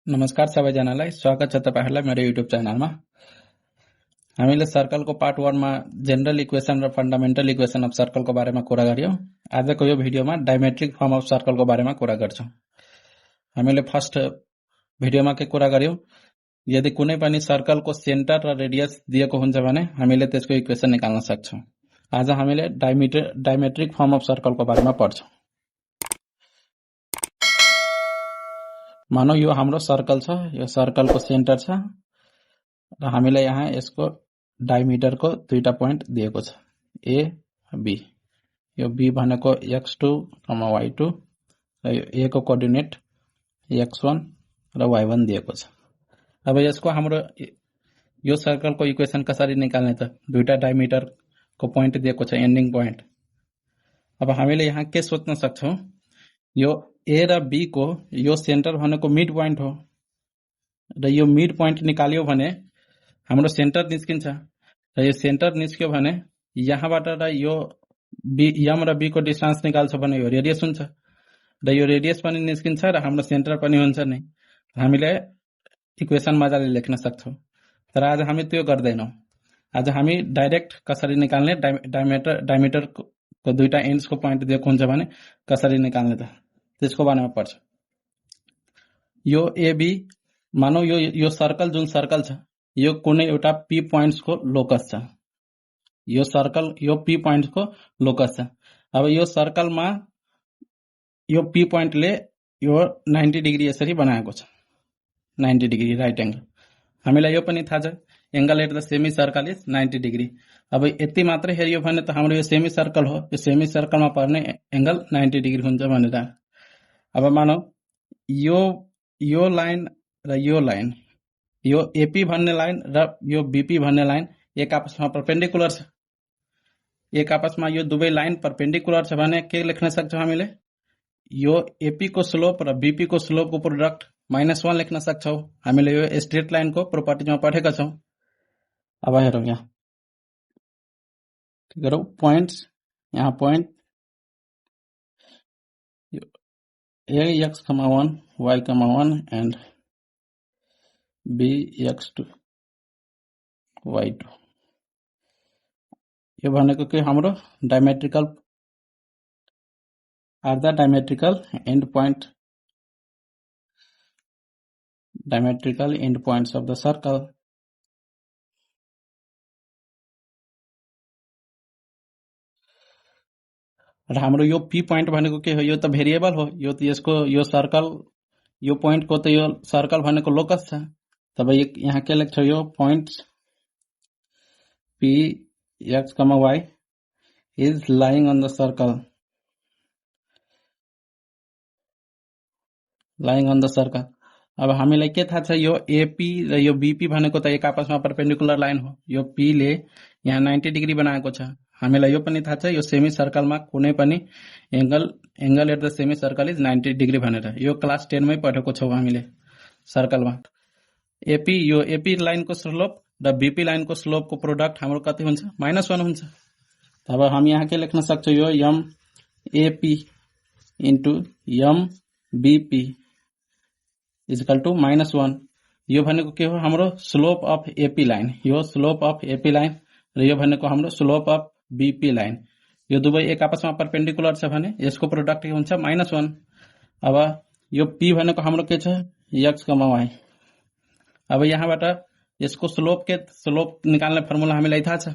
नमस्कार सबैजनालाई स्वागत छ तपाईहरुलाई मेरो युट्युब च्यानलमा। हामीले सर्कलको पार्ट 1 मा जनरल इक्वेसन र फन्डामेन्टल इक्वेसन अफ सर्कलको बारेमा कुरा गर्यौं। आजको यो भिडियोमा डायमेट्रिक फर्म अफ सर्कलको बारेमा कुरा गर्छौं। हामीले फर्स्ट भिडियोमा के कुरा गर्यौं, यदि कुनै पनि सर्कलको सेन्टर र रेडियस दिएको हुन्छ भने हामीले त्यसको इक्वेसन निकाल्न सक्छौं। आज हामीले डायमेट्रिक फर्म अफ सर्कलको बारेमा पढ्छौं। मानौ यो हाम्रो सर्कल छ, यो सर्कलको सेन्टर छ र हामीलाई यहाँ यसको डायमिटरको दुईटा पोइन्ट दिएको छ, ए बी। यो बी भनेको x2, y2 र यो ए को कोअर्डिनेट x1 र y1 दिएको छ। अब यसको हाम्रो यो सर्कलको इक्वेसन कसरी निकाल्ने त? दुईटा डायमिटरको पोइन्ट दिएको छ, एन्डिङ पोइन्ट। अब हामीले यहाँ के सोच्न सक्छौं, यो ए र बी को यो सेन्टर भनेको मिड पोइन्ट हो र यो मिड पोइन्ट निकाल्यो भने हाम्रो सेन्टर निस्किन्छ र यो सेन्टर निस्क्यो भने यहाँबाट र यो एम र बी को डिस्टेन्स निकाल्छ भने यो रेडियस हुन्छ र यो रेडियस पनि निस्किन्छ र हाम्रो सेन्टर पनि हुन्छ नै। हामीले इक्वेसन मजाले लेख्न सक्छौं, तर आज हामी त्यो गर्दैनौं। आज हामी डाइरेक्ट कसरी निकाल्ने, डायमिटरको दुईटा एन्ड्सको पोइन्ट दिएको हुन्छ भने कसरी निकाल्ने त त्यसको बारेमा पढ्छ। यो एबी मानौ यो सर्कल जुन सर्कल छ यो कुनै एउटा पी पोइन्ट्सको लोकस छ। यो सर्कल यो पी पोइन्ट्सको लोकस छ। अब यो सर्कलमा यो पी पोइन्टले यो 90 डिग्री यसरी बनाएको छ, 90 डिग्री राइट एंगल। हामीलाई यो पनि थाहा छ, angle at the semi circle is 90 degree. अब यति मात्र हेरियो भने त हाम्रो यो सेमी सर्कल हो, यो सेमी सर्कलमा पर्ने एंगल 90 डिग्री हुन्छ भनेर। अब मानौ यो लाइन र यो लाइन, यो एपी भन्ने लाइन र यो बीपी भन्ने लाइन एक आपसमा परपेन्डिकुलर छ। एक आपसमा यो दुवै लाइन परपेन्डिकुलर छ भने के लेख्न सक्छौं हामीले? यो एपी को स्लोप र बीपी को स्लोप को प्रोडक्ट -1 लेख्न सक्छौं। हामीले यो स्ट्रेट लाइन को प्रोपर्टिजमा पढेका छौं। अब हेरौं, यहाँ के गरौं, पोइन्ट्स, यहाँ point A x,1 y,1 and B x2 y2। यो भनेको के हाम्रो diametrical are the diametrical end points of the circle. र हाम्रो यो पी पोइन्ट भनेको के हो? यो त भेरिएबल हो, यो त यसको यो सर्कल यो पोइन्ट को त यो सर्कल भनेको लोकस छ। तब यहाँ के लेख्छौ, यो points P X, Y is lying on the circle, lying on the circle. अब हामीलाई के थाहा छ, यो एपी र यो बीपी भनेको त एक आपसमा परपेन्डिकुलर लाइन हो। यो पी ले यहाँ 90 डिग्री बनाएको छ। हामीलाई यो पनि थाहा छ, यो सेमी सर्कलमा कुनै पनि angle at the semi circle is 90 degree भनेर। यो क्लास 10 मै पढेको छौं हामीले सर्कलमा। एपी यो एपी लाइन को स्लोप र बीपी लाइन को स्लोप को प्रोडक्ट हाम्रो कति हुन्छ? -1 हुन्छ। अब हम यहाँ के लेख्न सक्छौं, यो M AP into M BP equal to -1। यो भनेको के हो? हाम्रो स्लोप अफ एपी लाइन। यो स्लोप अफ एपी लाइन र यो भनेको हाम्रो स्लोप अफ बीपी लाइन। यो दुवै एक आपसमा परपेन्डिकुलर छ भने यसको प्रोडक्ट के हुन्छ? -1। अब यो पी भनेको हाम्रो के छ? x, y। अब यहाँबाट यसको स्लोप निकाल्ने फर्मुला हामीलाई थाहा छ।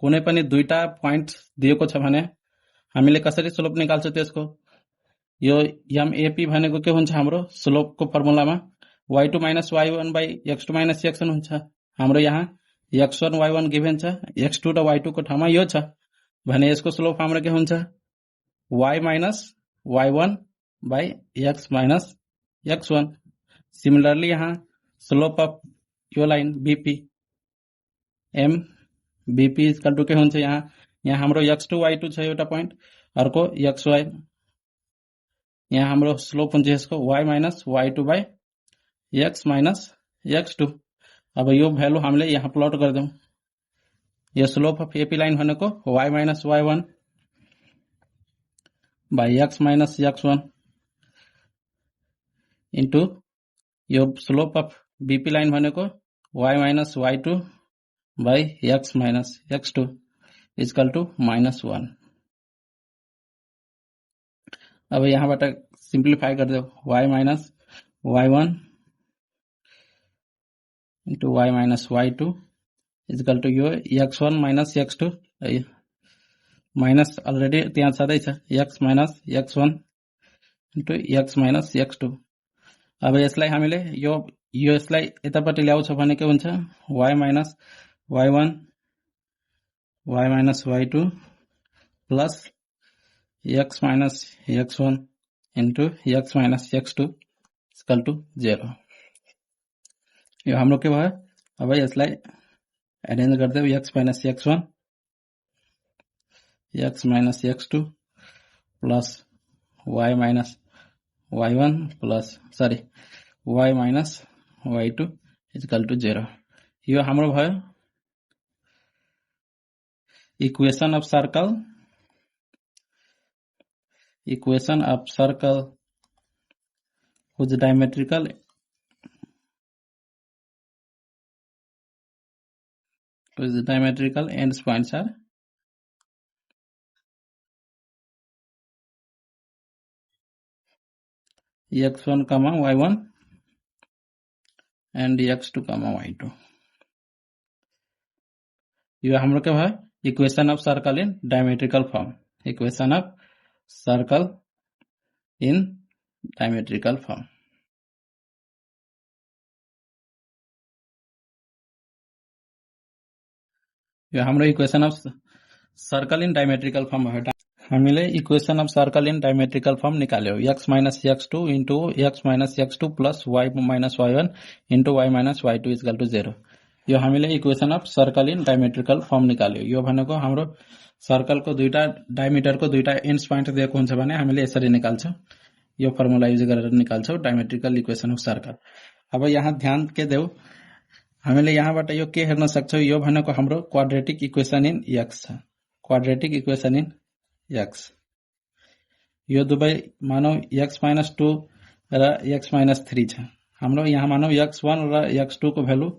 कुनै पनि दुईटा पोइन्ट दिएको छ भने हामीले कसरी स्लोप निकाल्छौं त्यसको? यो एमएपी भनेको के हुन्छ? हाम्रो स्लोप को फर्मुलामा y2 - y1 / x2 - x1 हुन्छ। हाम्रो यहाँ x1 y1 गिभन छ, x2 र y2 को ठाउँमा यो छ भने यसको स्लोप हाम्रो के हुन्छ? y - y1 / x - x1। Similarly यहाँ स्लोप अफ यो line BP M BP equal to के हुन्छ? यहाँ हाम्रो x2 y2 छ एउटा पोइन्ट, अर्को xy। यहाँ हाम्रो स्लोप हुन्छ यसको y - y2 / x - x2। अब यो भ्यालु हामीले यहाँ प्लट गर्दौं। यो स्लोप अफ एपी लाइन भनेको y - y1 / x - x1 into यो स्लोप अफ बीपी लाइन भनेको y minus y2 by x minus x2 equal to -1। अब यहाँबाट सिम्प्लिफाई गरिदेऊ y minus y1 into y minus y2 equal to यो x1 minus x2 minus already त्यहाँ छँदैछ x minus x1 into x minus x2। अब यसलाई हामीले यो यसलाई यतापट्टि ल्याउँछ भने के हुन्छ y minus y1 y minus y2 प्लस x minus x1 into x minus x2 equal to 0। यो हाम्रो के भयो अब यसलाई अरेन्ज गर्दै x minus x1 x minus x2 plus y minus y1 plus sorry y minus y2 equal to 0। यो हाम्रो भयो equation of circle whose diametrical ends points are x1 comma y1 and x2 comma y2। यो हाम्रो के भयो equation of circle in diametrical form. Equation of circle in diametrical form. यो हाम्रो equation of circle in diametrical form भयो। हामीले equation of circle in diametrical form निकाल्यो x minus x2 into x minus x2 plus y minus y1 into y minus y2 equal to 0। यो हामीले equation of circle in diametrical form निकाल्यो। यो भनेको हाम्रो circle को दुईटा डायमिटर को दुईटा एन्ड्स पोइन्ट दिएको हुन्छ भने हामीले यसरी निकाल्छौं। यो फर्मुला युज गरेर निकाल्छौं डायमेट्रिकल इक्वेशन अफ सर्कल। अब यहाँ ध्यान के देऊ हामीले यहाँबाट यो के हेर्न सक्छौं यो भनेको हाम्रो क्वाड्रेटिक इक्वेशन इन x छ। क्वाड्रेटिक इक्वेशन इन x यो दुवै मानौ x माइनस 2 र x माइनस 3 छ। हाम्रो यहाँ मानौ x1 र x2 को भ्यालु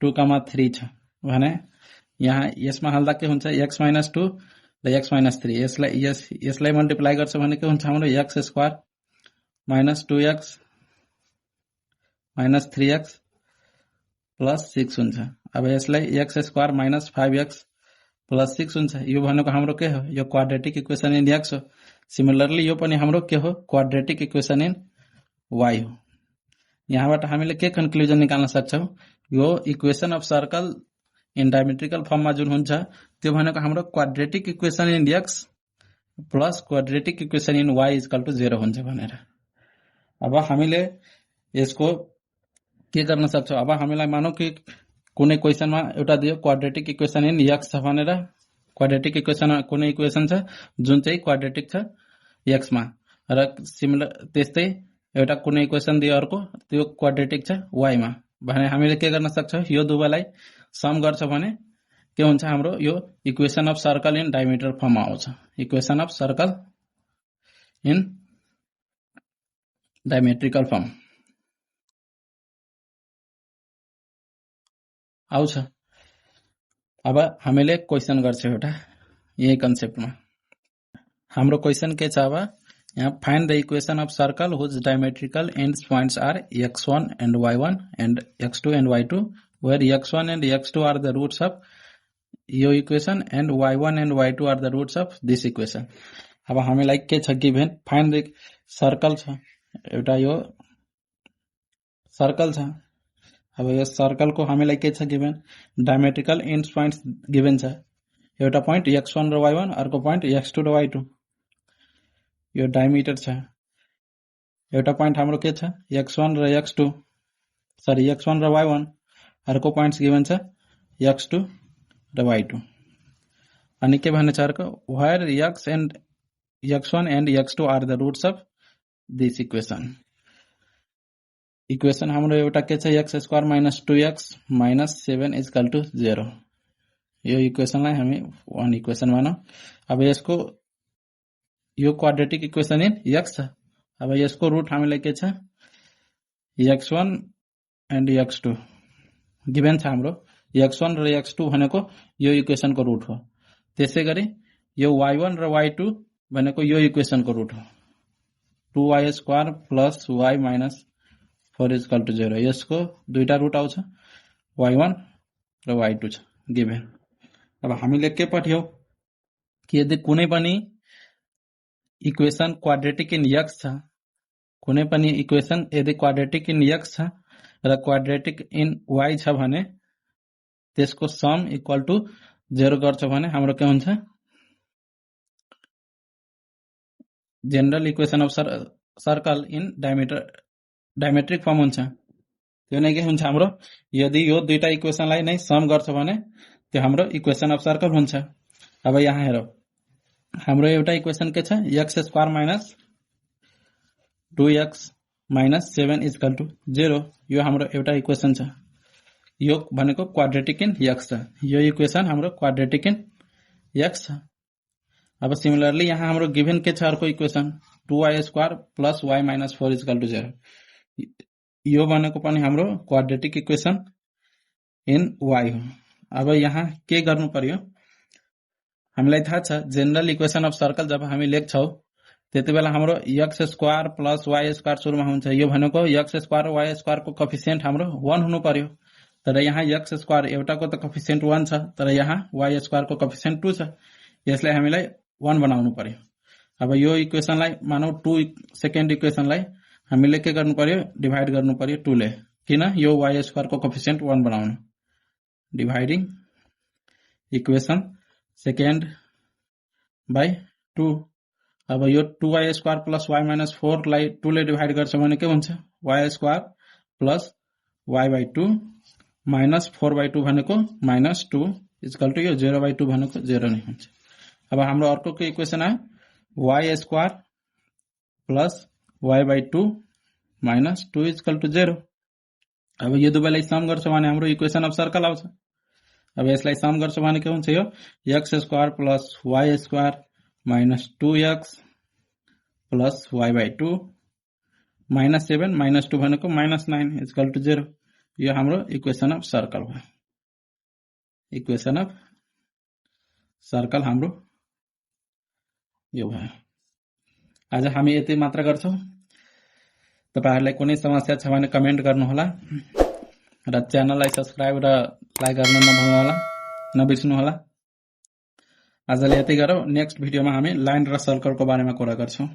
2,3 छ भने यहाँ यसमा हाल्दा के हुन्छ x माइनस 2 र x माइनस 3 यसलाई मल्टिप्लाई गर्छ भने के हुन्छ हाम्रो x square minus 2x minus 3x plus 6 हुन्छ। अब यसलाई x square minus 5x plus 6 हुन्छ। यो भनेको हाम्रो के हो यो क्वाड्रेटिक इक्वेशन इन x हो। सिमिलरली यो पनि हाम्रो के हो क्वाड्रेटिक इक्वेशन इन y हो। यहाँबाट हामीले के कन्क्लुजन निकाल्न सक्छौं यो equation of circle in diametrical फर्ममा जुन हुन्छ त्यो भनेको हाम्रो quadratic equation in x plus quadratic equation in y equal to 0 हुन्छ भनेर। अब हामीले यसको के गर्न सक्छौं अब हामीलाई मानौ कि कुनै क्वेशनमा एउटा दियो क्वाड्रेटिक इक्वेशन इन x छ भनेर। क्वाड्रेटिक इक्वेशन कुनै इक्वेशन छ जुन चाहिँ क्वाड्रेटिक छ x मा र सिमिलर त्यस्तै एउटा कुनै इक्वेशन दियो अर्को त्यो क्वाड्रेटिक छ y मा भने हामीले के गर्न सक्छौं यो दुवैलाई सम गर्छ भने के हुन्छ हाम्रो यो equation of circle in diameter फर्ममा आउँछ। Equation of circle in diametrical form आउँछ। अब हामीले क्वेशन गर्छौं एउटा यही कन्सेप्टमा। हाम्रो क्वेशन के छ अब यहाँ find the equation of circle whose diametrical ends points are x1 and y1 and x2 and y2 where x1 and x2 are the roots of यो equation and y1 and y2 are the roots of this equation। अब हामीलाई के छ given find the circle छ एउटा यो circle छ। अब यो सर्कल को हामीलाई के छ given diametrical ends points given छ। एउटा पोइन्ट x1 र y1 अर्को पोइन्ट x2 र y2 यो डायमिटर छ। एउटा पोइन्ट हाम्रो के छ x1 र x2 सरी x1 र y1 अर्को पोइन्ट्स गिभन छ x2 र y2 अनि के भन्ने छ अर्को where x1 and x2 are the roots of this equation। Equation हाम्रो एउटा के छ x square minus 2x minus 7 equal to 0। यो इक्वेशनलाई हामी वन इक्वेशन मानौ। अब यसको यो क्वाड्रेटिक इक्वेशन इन x छ। अब यसको रुट हामीलाई के छ x1 एन्ड x2 गिभेन छ हाम्रो x1 र x2 भनेको यो इक्वेसनको रुट हो। त्यसैगरी यो y1 र y2 भनेको यो इक्वेसनको रुट हो। 2y² plus y minus 4 equal to 0 यसको दुईटा रुट आउँछ y1 र y2 छ गिभेन। अब हामीले के पढ्यौ कि यदि कुनै पनि इक्वेसन क्वाड्रेटिक इन x छ, कुनै पनि इक्वेसन यदि क्वाड्रेटिक इन x छ र क्वाड्रेटिक इन y छ भने त्यसको सम इक्वल टु 0 गर्छ भने हाम्रो के हुन्छ general equation of circle in diametric form हुन्छ। त्यो नै के हुन्छ हाम्रो यदि यो दुईटा इक्वेसनलाई नै सम गर्छ भने त्यो हाम्रो इक्वेसन अफ सर्कल हुन्छ। अब यहाँ हेरौ हाम्रो एउटा इक्वेसन के छ x² minus 2x minus 7 equal to 0 यो हाम्रो एउटा इक्वेसन छ। यो भनेको क्वाड्रेटिक इन x छ। यो इक्वेसन हाम्रो क्वाड्रेटिक इन x छ। अब सिमिलरली यहाँ हाम्रो गिभन के छ अर्को equation 2y² plus y minus 4 equal to 0 यो भनेको पनि हाम्रो क्वाड्रेटिक इक्वेसन इन y हो। अब यहाँ के गर्नु पर्यो हामीलाई थाहा छ जनरल इक्वेसन अफ सर्कल जब हामी लेख्छौ त्यतिबेला हाम्रो x² प्लस y² सुरुमा हुन्छ। यो भनेको x² र y² को कोएफिसिएन्ट हाम्रो 1 हुनु पर्यो। तर यहाँ x² एउटाको त कोएफिसिएन्ट 1 छ तर यहाँ y² को कोएफिसिएन्ट 2 छ। यसलाई हामीलाई 1 बनाउनु पर्यो। अब यो इक्वेसनलाई मानौ 2 सेकेन्ड इक्वेसनलाई हामीले के गर्नु पर्यो डिभाइड गर्नु पर्यो 2 ले। किन यो y² को कोएफिसिएन्ट 1 बनाउनु। Dividing equation second by 2। अब यो 2y² प्लस y माइनस 4 लाई 2 ले डिभाइड गर्छ भने के हुन्छ y² प्लस y/2 माइनस 4/2 भनेको माइनस 2 इक्वल टु यो 0/2 भनेको 0 नै हुन्छ। अब हाम्रो अर्को के इक्वेसन आयो y² plus y/2 minus 2 equal to 0। अब यो दुवैलाई सम गर्छ भने हाम्रो इक्वेसन अफ सर्कल आउँछ। अब यसलाई सम गर्छ भने के हुन्छ यो x² plus y² minus 2x plus y/2 minus 7 minus 2 भनेको माइनस 9 इक्वल टु 0 यो हाम्रो इक्वेसन अफ सर्कल हो। इक्वेसन अफ सर्कल हाम्रो यो भयो। आज हामी यति मात्र गर्छौं। तपाईहरुलाई कुनै समस्या छ भने कमेन्ट गर्नुहोला र च्यानललाई सब्स्क्राइब र लाइक गर्न नबिर्सनु होला। आजले यति गरौँ। नेक्स्ट भिडियोमा हामी लाइन र सर्कलको बारेमा कुरा गर्छौं।